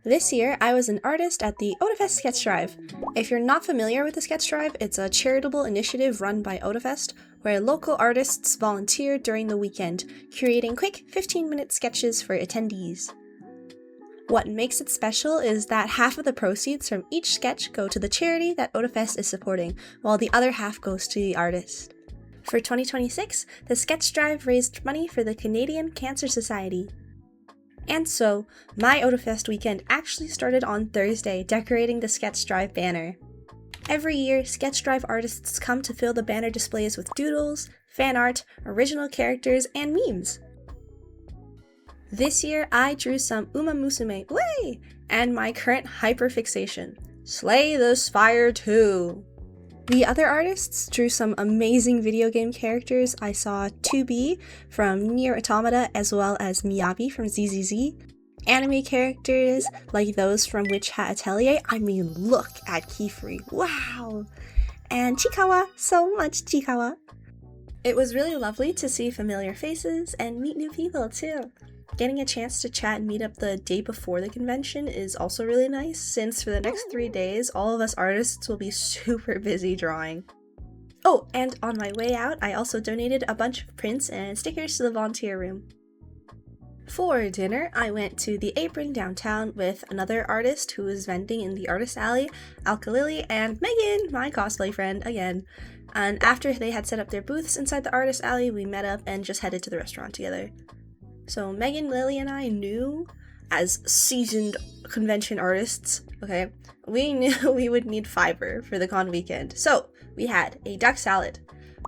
This year, I was an artist at the Otafest Sketch Drive. If you're not familiar with the Sketch Drive, it's a charitable initiative run by Otafest, where local artists volunteer during the weekend, creating quick 15-minute sketches for attendees. What makes it special is that half of the proceeds from each sketch go to the charity that Otafest is supporting, while the other half goes to the artist. For 2026, the Sketch Drive raised money for the Canadian Cancer Society. And so, my Otafest weekend actually started on Thursday, decorating the Sketch Drive banner. Every year, Sketch Drive artists come to fill the banner displays with doodles, fan art, original characters, and memes. This year, I drew some Uma Musume, way, and my current hyperfixation, Slay the Spire 2. The other artists drew some amazing video game characters. I saw 2B from Nier Automata as well as Miyabi from ZZZ. Anime characters like those from Witch Hat Atelier. I mean, look at Kifuri, wow! And Chikawa, so much Chikawa. It was really lovely to see familiar faces and meet new people too. Getting a chance to chat and meet up the day before the convention is also really nice, since for the next 3 days, all of us artists will be super busy drawing. Oh, and on my way out, I also donated a bunch of prints and stickers to the volunteer room. For dinner, I went to the Apron downtown with another artist who was vending in the artist alley, Alkalili, and Megan, my cosplay friend, again. And after they had set up their booths inside the artist alley, we met up and just headed to the restaurant together. So Megan, Lily, and I knew, as seasoned convention artists, okay, we knew we would need fiber for the con weekend. So we had a duck salad,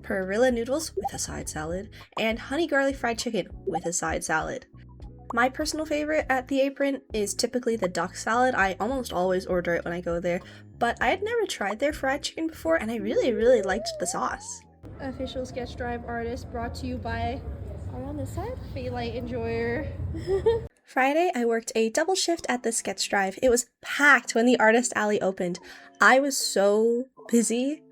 perilla noodles with a side salad, and honey garlic fried chicken with a side salad. My personal favorite at the Apron is typically the duck salad. I almost always order it when I go there, but I had never tried their fried chicken before, and I really liked the sauce. Official Sketch Drive artist brought to you by... on this side, Faylight Enjoyer. Friday, I worked a double shift at the Sketch Drive. It was packed when the Artist Alley opened. I was so busy.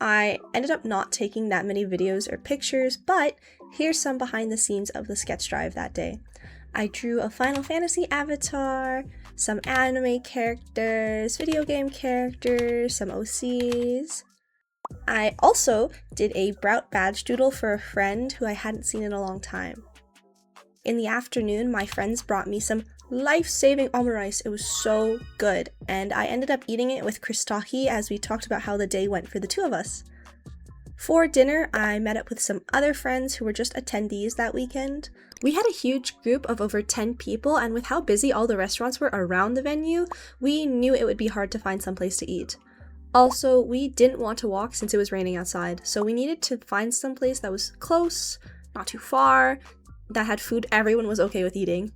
I ended up not taking that many videos or pictures, but here's some behind the scenes of the Sketch Drive that day. I drew a Final Fantasy avatar, some anime characters, video game characters, some OCs. I also did a Brout badge doodle for a friend who I hadn't seen in a long time. In the afternoon, my friends brought me some life-saving omurice. It was so good, and I ended up eating it with Christaki as we talked about how the day went for the two of us. For dinner, I met up with some other friends who were just attendees that weekend. We had a huge group of over 10 people, and with how busy all the restaurants were around the venue, we knew it would be hard to find someplace to eat. Also, we didn't want to walk since it was raining outside, so we needed to find some place that was close, not too far, that had food everyone was okay with eating.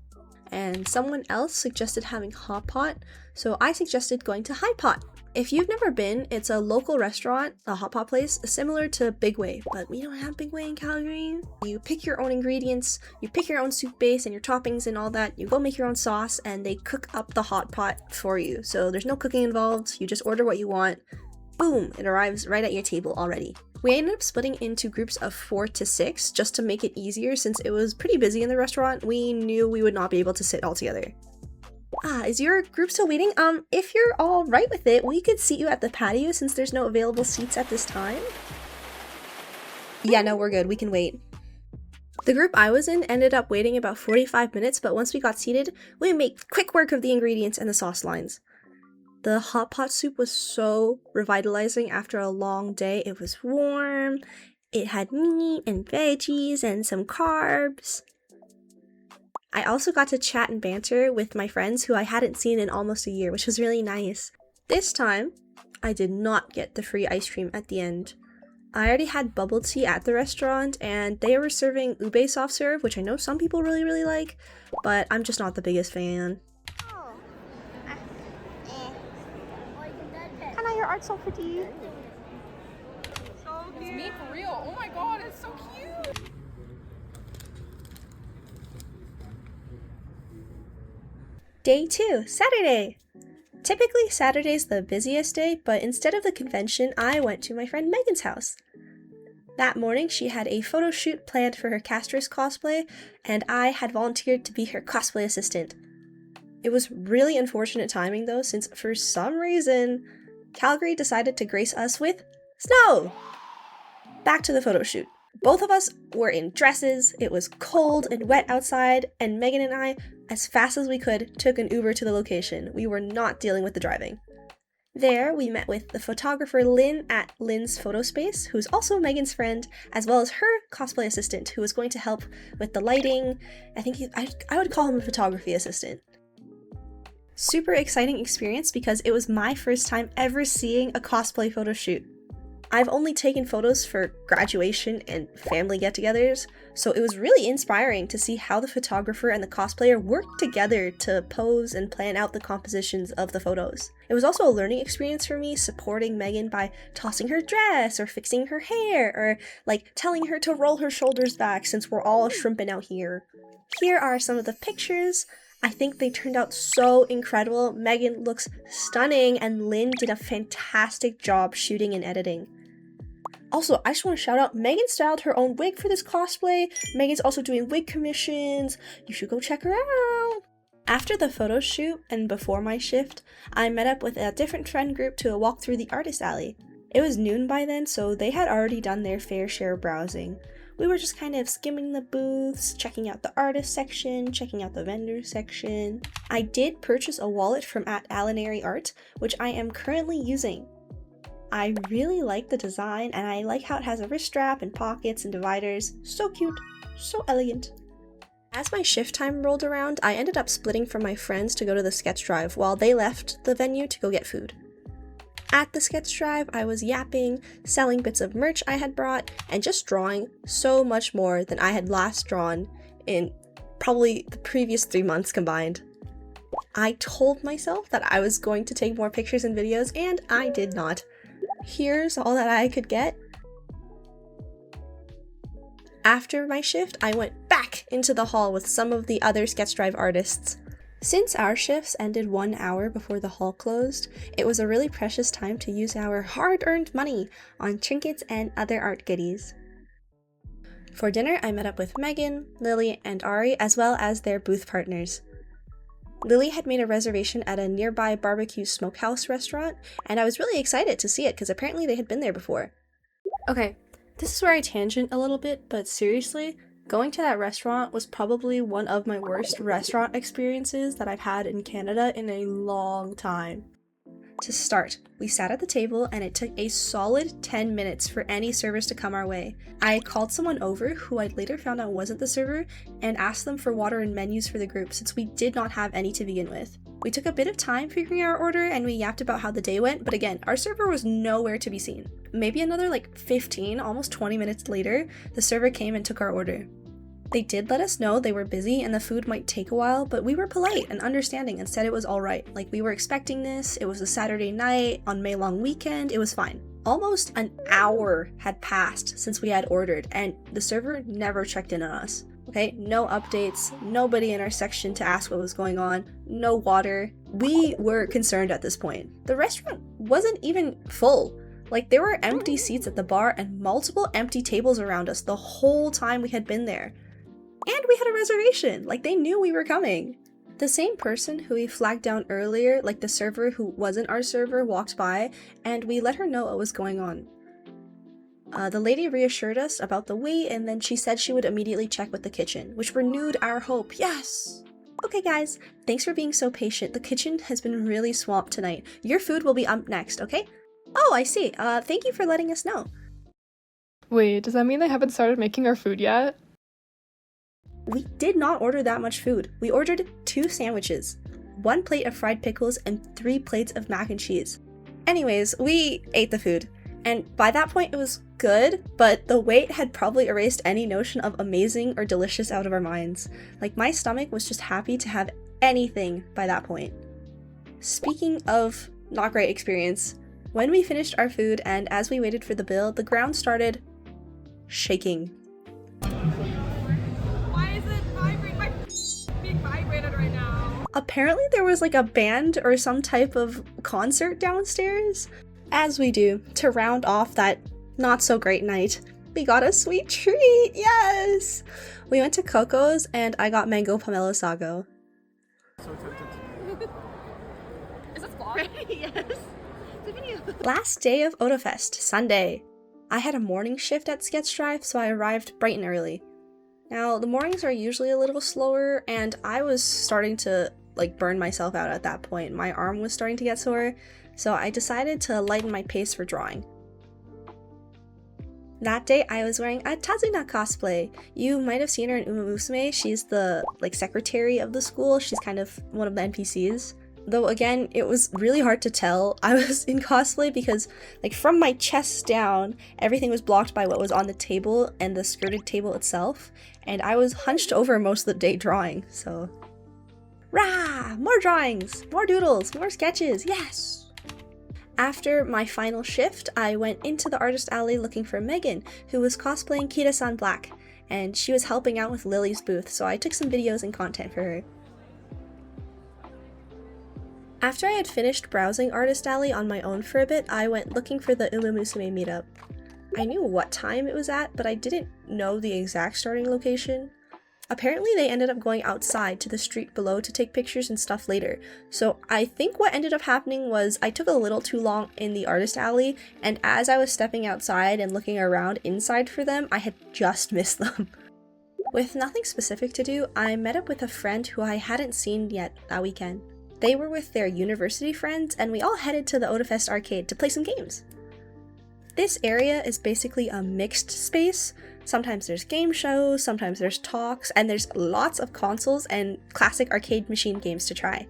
And someone else suggested having hot pot, so I suggested going to High Pot. If you've never been, it's a local restaurant, a hot pot place, similar to Big Way, but we don't have Big Way in Calgary. You pick your own ingredients, you pick your own soup base and your toppings and all that, you go make your own sauce, and they cook up the hot pot for you. So there's no cooking involved, you just order what you want, boom, it arrives right at your table already. We ended up splitting into groups of 4 to 6 just to make it easier since it was pretty busy in the restaurant. We knew we would not be able to sit all together. Is your group still waiting? If you're all right with it, we could seat you at the patio since there's no available seats at this time. Yeah, no, we're good. We can wait. The group I was in ended up waiting about 45 minutes, but once we got seated, we made quick work of the ingredients and the sauce lines. The hot pot soup was so revitalizing after a long day. It was warm, it had meat and veggies and some carbs. I also got to chat and banter with my friends who I hadn't seen in almost a year, which was really nice. This time, I did not get the free ice cream at the end. I already had bubble tea at the restaurant, and they were serving ube soft serve, which I know some people really like, but I'm just not the biggest fan. Anna, your art's so pretty. So cute. It's me for real. Oh my god, it's so cute. Day 2, Saturday! Typically, Saturday's the busiest day, but instead of the convention, I went to my friend Megan's house. That morning, she had a photo shoot planned for her Castress cosplay, and I had volunteered to be her cosplay assistant. It was really unfortunate timing though, since for some reason, Calgary decided to grace us with snow! Back to the photo shoot. Both of us were in dresses, it was cold and wet outside, and Megan and I, as fast as we could, took an Uber to the location. We were not dealing with the driving. There, we met with the photographer Lynn at Lynn's Photo Space, who's also Megan's friend, as well as her cosplay assistant, who was going to help with the lighting. I would call him a photography assistant. Super exciting experience because it was my first time ever seeing a cosplay photo shoot. I've only taken photos for graduation and family get-togethers, so it was really inspiring to see how the photographer and the cosplayer worked together to pose and plan out the compositions of the photos. It was also a learning experience for me, supporting Megan by tossing her dress or fixing her hair or like telling her to roll her shoulders back since we're all shrimping out here. Here are some of the pictures. I think they turned out so incredible. Megan looks stunning and Lynn did a fantastic job shooting and editing. Also, I just want to shout out, Megan styled her own wig for this cosplay. Megan's also doing wig commissions. You should go check her out. After the photo shoot and before my shift, I met up with a different friend group to walk through the artist alley. It was noon by then, so they had already done their fair share of browsing. We were just kind of skimming the booths, checking out the artist section, checking out the vendor section. I did purchase a wallet from @Alinary Art, which I am currently using. I really like the design and I like how it has a wrist strap and pockets and dividers. So cute, so elegant. As my shift time rolled around, I ended up splitting from my friends to go to the sketch drive while they left the venue to go get food. At the sketch drive, I was yapping, selling bits of merch I had brought, and just drawing so much more than I had last drawn in probably the previous 3 months combined. I told myself that I was going to take more pictures and videos, and I did not. Here's all that I could get. After my shift, I went back into the hall with some of the other sketch drive artists. Since our shifts ended 1 hour before the hall closed, it was a really precious time to use our hard-earned money on trinkets and other art goodies. For dinner, I met up with Megan, Lily, and Ari, as well as their booth partners. Lily had made a reservation at a nearby barbecue smokehouse restaurant, and I was really excited to see it because apparently they had been there before. Okay, this is where I tangent a little bit, but seriously, going to that restaurant was probably one of my worst restaurant experiences that I've had in Canada in a long time. To start, we sat at the table and it took a solid 10 minutes for any servers to come our way. I called someone over who I later found out wasn't the server and asked them for water and menus for the group since we did not have any to begin with. We took a bit of time figuring out our order and we yapped about how the day went, but again, our server was nowhere to be seen. Maybe another 15, almost 20 minutes later, the server came and took our order. They did let us know they were busy and the food might take a while, but we were polite and understanding and said it was alright. Like, we were expecting this, it was a Saturday night, on May long weekend, it was fine. Almost an hour had passed since we had ordered, and the server never checked in on us. Okay, no updates, nobody in our section to ask what was going on, no water. We were concerned at this point. The restaurant wasn't even full. Like, there were empty seats at the bar and multiple empty tables around us the whole time we had been there. And we had a reservation, like they knew we were coming. The same person who we flagged down earlier, like the server who wasn't our server, walked by and we let her know what was going on. The lady reassured us about the wait and then she said she would immediately check with the kitchen, which renewed our hope. Yes! Okay guys, thanks for being so patient. The kitchen has been really swamped tonight. Your food will be up next, okay? Oh, I see. Thank you for letting us know. Wait, does that mean they haven't started making our food yet? We did not order that much food. We ordered 2 sandwiches, 1 plate of fried pickles, and 3 plates of mac and cheese. Anyways, we ate the food, and by that point it was good, but the wait had probably erased any notion of amazing or delicious out of our minds. Like, my stomach was just happy to have anything by that point. Speaking of not great experience, when we finished our food and as we waited for the bill, the ground started shaking. Apparently there was like a band or some type of concert downstairs. As we do, to round off that not so great night, we got a sweet treat, yes! We went to Coco's and I got mango pomelo sago. Ready? Yes. It's a video. Last day of Otafest, Sunday. I had a morning shift at Sketch Drive, so I arrived bright and early. Now, the mornings are usually a little slower, and I was starting to burn myself out at that point. My arm was starting to get sore, so I decided to lighten my pace for drawing. That day, I was wearing a Tazuna cosplay. You might have seen her in Uma Musume. She's the secretary of the school. She's kind of one of the NPCs. Though again, it was really hard to tell I was in cosplay because from my chest down, everything was blocked by what was on the table and the skirted table itself, and I was hunched over most of the day drawing, so... Rah! More drawings! More doodles! More sketches! Yes! After my final shift, I went into the artist alley looking for Megan, who was cosplaying Kira-san Black, and she was helping out with Lily's booth, so I took some videos and content for her. After I had finished browsing Artist Alley on my own for a bit, I went looking for the Uma Musume meetup. I knew what time it was at, but I didn't know the exact starting location. Apparently they ended up going outside to the street below to take pictures and stuff later, so I think what ended up happening was I took a little too long in the Artist Alley, and as I was stepping outside and looking around inside for them, I had just missed them. With nothing specific to do, I met up with a friend who I hadn't seen yet that weekend. They were with their university friends, and we all headed to the Otafest arcade to play some games. This area is basically a mixed space. Sometimes there's game shows, sometimes there's talks, and there's lots of consoles and classic arcade machine games to try.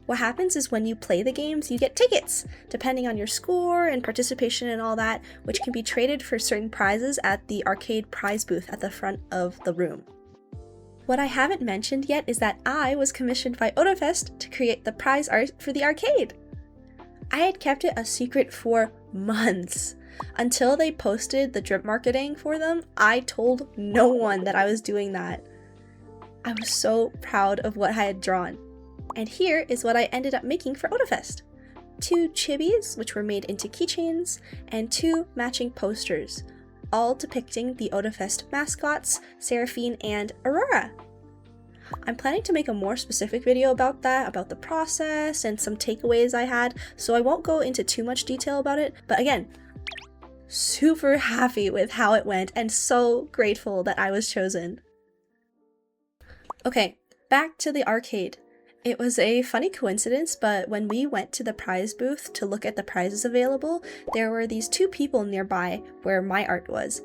What happens is when you play the games, you get tickets, depending on your score and participation and all that, which can be traded for certain prizes at the arcade prize booth at the front of the room. What I haven't mentioned yet is that I was commissioned by Otafest to create the prize art for the arcade. I had kept it a secret for months. Until they posted the drip marketing for them, I told no one that I was doing that. I was so proud of what I had drawn. And here is what I ended up making for Otafest. 2 chibis, which were made into keychains, and 2 matching posters, all depicting the Otafest mascots, Seraphine and Aurora. I'm planning to make a more specific video about that, about the process and some takeaways I had, so I won't go into too much detail about it, but again, super happy with how it went and so grateful that I was chosen. Okay, back to the arcade. It was a funny coincidence, but when we went to the prize booth to look at the prizes available, there were these 2 people nearby where my art was.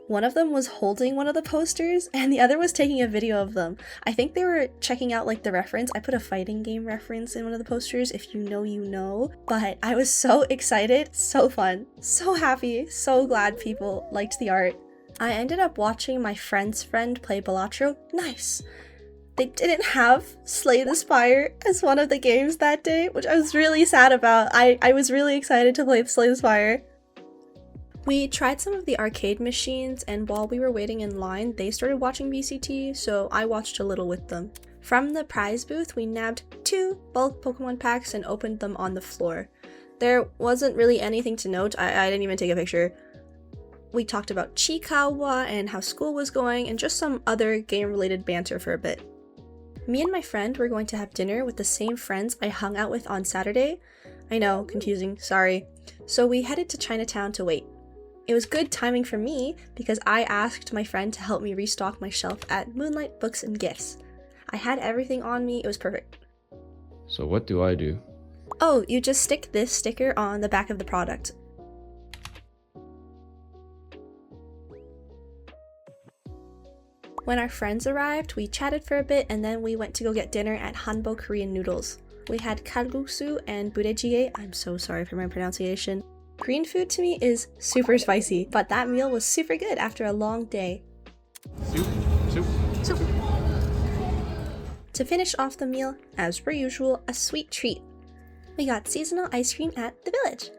One of them was holding one of the posters, and the other was taking a video of them. I think they were checking out the reference. I put a fighting game reference in one of the posters, if you know, you know. But I was so excited, so fun, so happy, so glad people liked the art. I ended up watching my friend's friend play Balatro. Nice! They didn't have Slay the Spire as one of the games that day, which I was really sad about. I was really excited to play Slay the Spire. We tried some of the arcade machines, and while we were waiting in line, they started watching VCT, so I watched a little with them. From the prize booth, we nabbed 2 bulk Pokemon packs and opened them on the floor. There wasn't really anything to note. I didn't even take a picture. We talked about Chikawa and how school was going, and just some other game-related banter for a bit. Me and my friend were going to have dinner with the same friends I hung out with on Saturday. I know, confusing, sorry. So we headed to Chinatown to wait. It was good timing for me because I asked my friend to help me restock my shelf at Moonlight Books and Gifts. I had everything on me, it was perfect. So what do I do? Oh, you just stick this sticker on the back of the product. When our friends arrived, we chatted for a bit and then we went to go get dinner at Hanbo Korean Noodles. We had kalguksu and burejjigae. I'm so sorry for my pronunciation. Korean food to me is super spicy, but that meal was super good after a long day. Soup. To finish off the meal, as per usual, a sweet treat. We got seasonal ice cream at the village.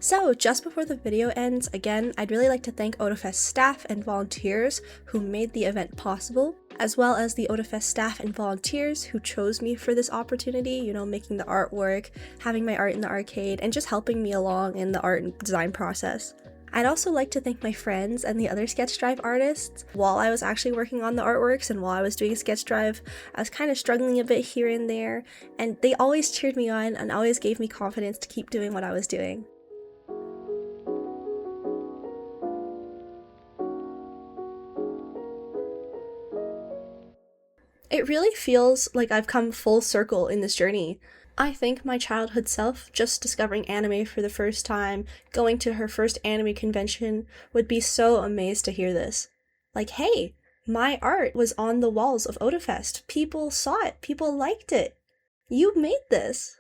So, just before the video ends, again, I'd really like to thank Otafest staff and volunteers who made the event possible, as well as the Otafest staff and volunteers who chose me for this opportunity, making the artwork, having my art in the arcade, and just helping me along in the art and design process. I'd also like to thank my friends and the other sketch drive artists. While I was actually working on the artworks and while I was doing a sketch drive, I was kind of struggling a bit here and there, and they always cheered me on and always gave me confidence to keep doing what I was doing. It really feels like I've come full circle in this journey. I think my childhood self, just discovering anime for the first time, going to her first anime convention, would be so amazed to hear this. Like, hey, my art was on the walls of Otafest. People saw it. People liked it. You made this.